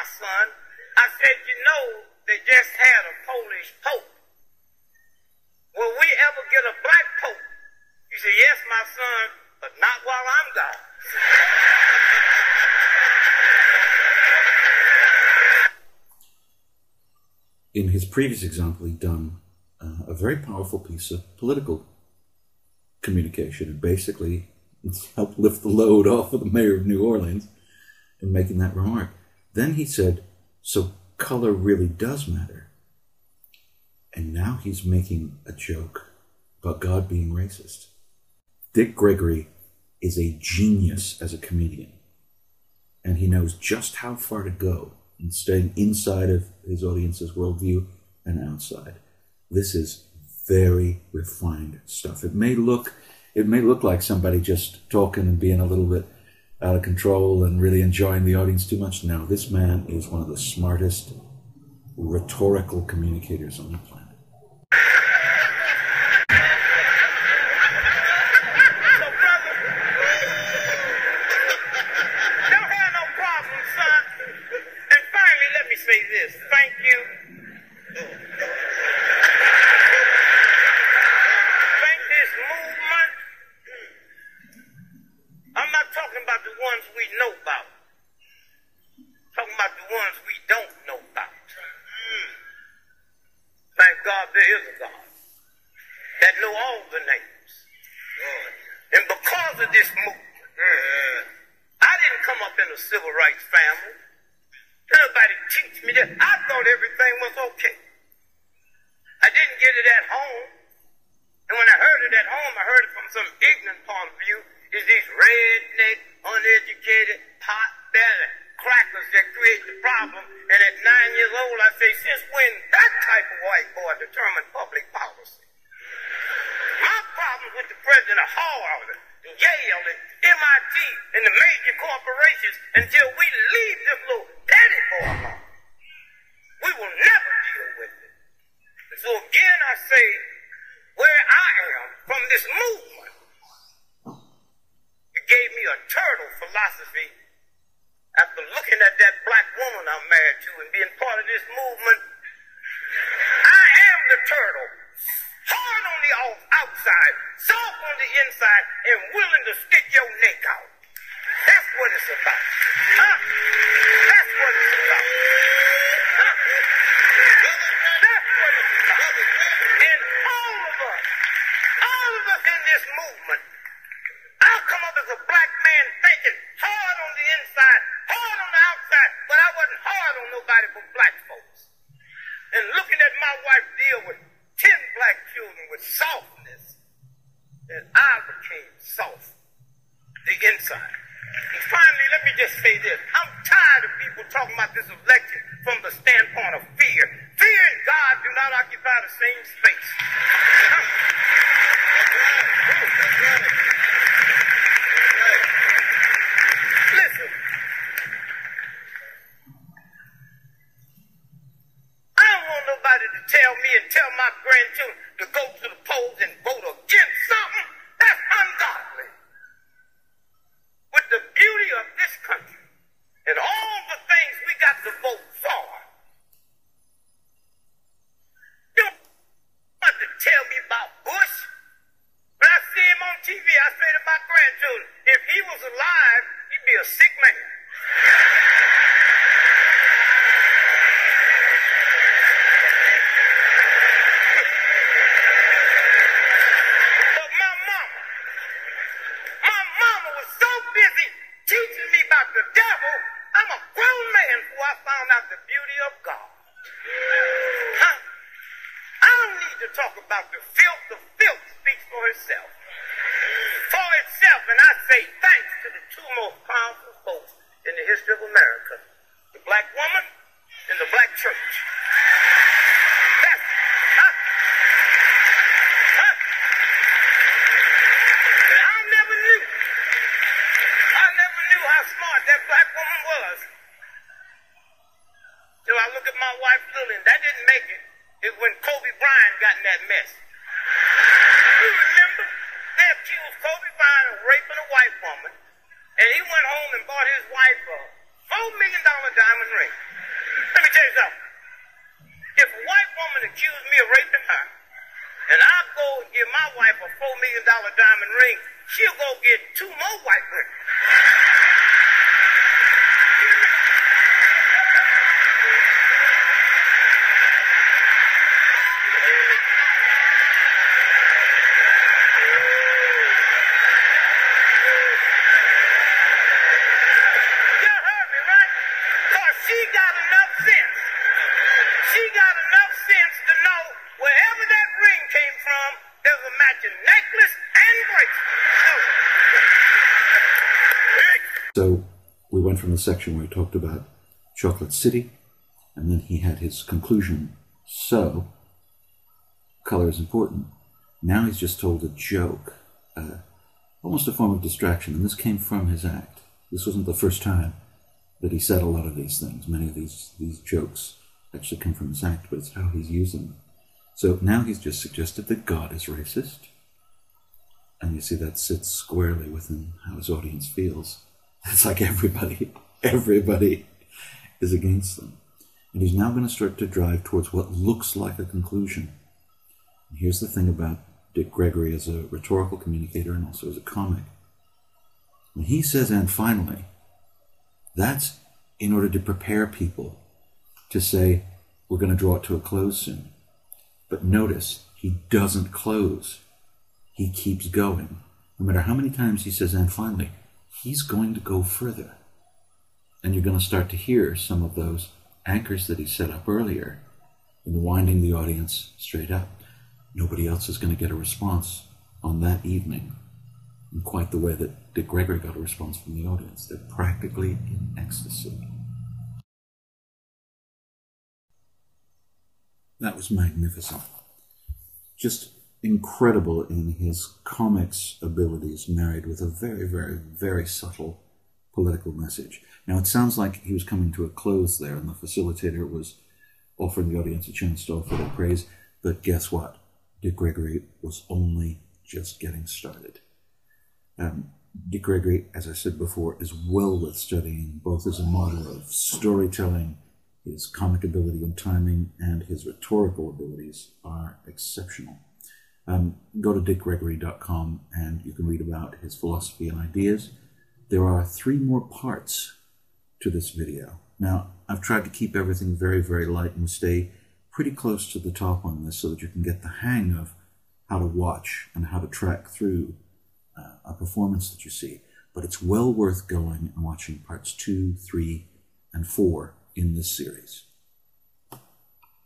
son. I said, you know, they just had a Polish pope. Will we ever get a black pope? He said, yes, my son, but not while I'm gone. In his previous example, he'd done a very powerful piece of political communication, and basically helped lift the load off of the mayor of New Orleans in making that remark. Then he said, so color really does matter. And now he's making a joke about God being racist. Dick Gregory is a genius as a comedian, and he knows just how far to go in staying inside of his audience's worldview and outside. This is very refined stuff. It may look like somebody just talking and being a little bit out of control and really enjoying the audience too much. No, this man is one of the smartest rhetorical communicators on the planet. Thank you. Thank this movement. I'm not talking about the ones we know about. I'm talking about the ones we don't know about. Thank God there is a God that know all the names. And because of this movement, I didn't come up in a civil rights family. Nobody teach me that. I thought everything was okay. I didn't get it at home. And when I heard it at home, I heard it from some ignorant point of view. Is these redneck, uneducated, pot-belly crackers that create the problem. And at 9 years old, I say, since when that type of white boy determined public policy? My problems with the president of Harvard, and Yale, and MIT, and the major corporations until we leave this little petty boy alone. We will never deal with it. And so again, I say, where I am from this movement, it gave me a turtle philosophy. After looking at that black woman I'm married to and being part of this movement, I am the turtle. Hard on the outside, soft on the inside, and willing to stick your neck out. That's what it's about. Huh? That's what it's about. Huh? That's what it's about. And all of us in this movement, I'll come up as a black man thinking hard on the inside, hard on the outside, but I wasn't hard on nobody but black folks. And looking at my wife deal with 10 black children with softness, and I became soft, the inside. And finally, let me just say this. I'm tired of people talking about this election from the standpoint of fear. Fear and God do not occupy the same space. Listen. I don't want nobody to tell me and tell my grandchildren to go to the polls and vote against something. That's ungodly. With the beauty of this country and all the things we got to vote for, you don't want to tell me about Bush. When I see him on TV, I say to my grandchildren, if he was alive, he'd be a sick man. Teaching me about the devil, I'm a grown man before I found out the beauty of God. Huh? I don't need to talk about the filth. The filth speaks for itself. For itself, and I say thanks to the two most powerful folks in the history of America, the black woman and the black church. That's it. Huh? Huh? And I never knew how smart that black woman was. So I look at my wife Lillian. That didn't make it. It was when Kobe Bryant got in that mess. You remember? They accused Kobe Bryant of raping a white woman, and he went home and bought his wife a $4 million diamond ring. me tell you something. If a white woman accused me of raping her, and I go and give my wife a $4 million diamond ring, she'll go get 2 more white rings. You heard me, right? Because she got enough sense. She got enough sense to know wherever that ring came from, there's a matching necklace and bracelet. So we went from the section where he talked about Chocolate City, and then he had his conclusion. So, color is important. Now he's just told a joke, almost a form of distraction, and this came from his act. This wasn't the first time that he said a lot of these things. Many of these jokes actually come from his act, but it's how he's using them. So now he's just suggested that God is racist, and you see that sits squarely within how his audience feels. It's like everybody is against them. And he's now going to start to drive towards what looks like a conclusion. And here's the thing about Dick Gregory as a rhetorical communicator and also as a comic. When he says, and finally, that's in order to prepare people to say, we're going to draw it to a close soon. But notice, he doesn't close. He keeps going. No matter how many times he says, and finally, he's going to go further. And you're going to start to hear some of those anchors that he set up earlier in winding the audience straight up. Nobody else is going to get a response on that evening in quite the way that Dick Gregory got a response from the audience. They're practically in ecstasy. That was magnificent. Just incredible in his comics abilities, married with a very, very, very subtle political message. Now, it sounds like he was coming to a close there, and the facilitator was offering the audience a chance to offer their praise. But guess what? Dick Gregory was only just getting started. Dick Gregory, as I said before, is well worth studying, both as a model of storytelling. His comic ability and timing and his rhetorical abilities are exceptional. Go to dickgregory.com and you can read about his philosophy and ideas. There are 3 more parts to this video. Now, I've tried to keep everything very, very light and stay pretty close to the top on this so that you can get the hang of how to watch and how to track through a performance that you see. But it's well worth going and watching parts 2, 3, and 4 in this series.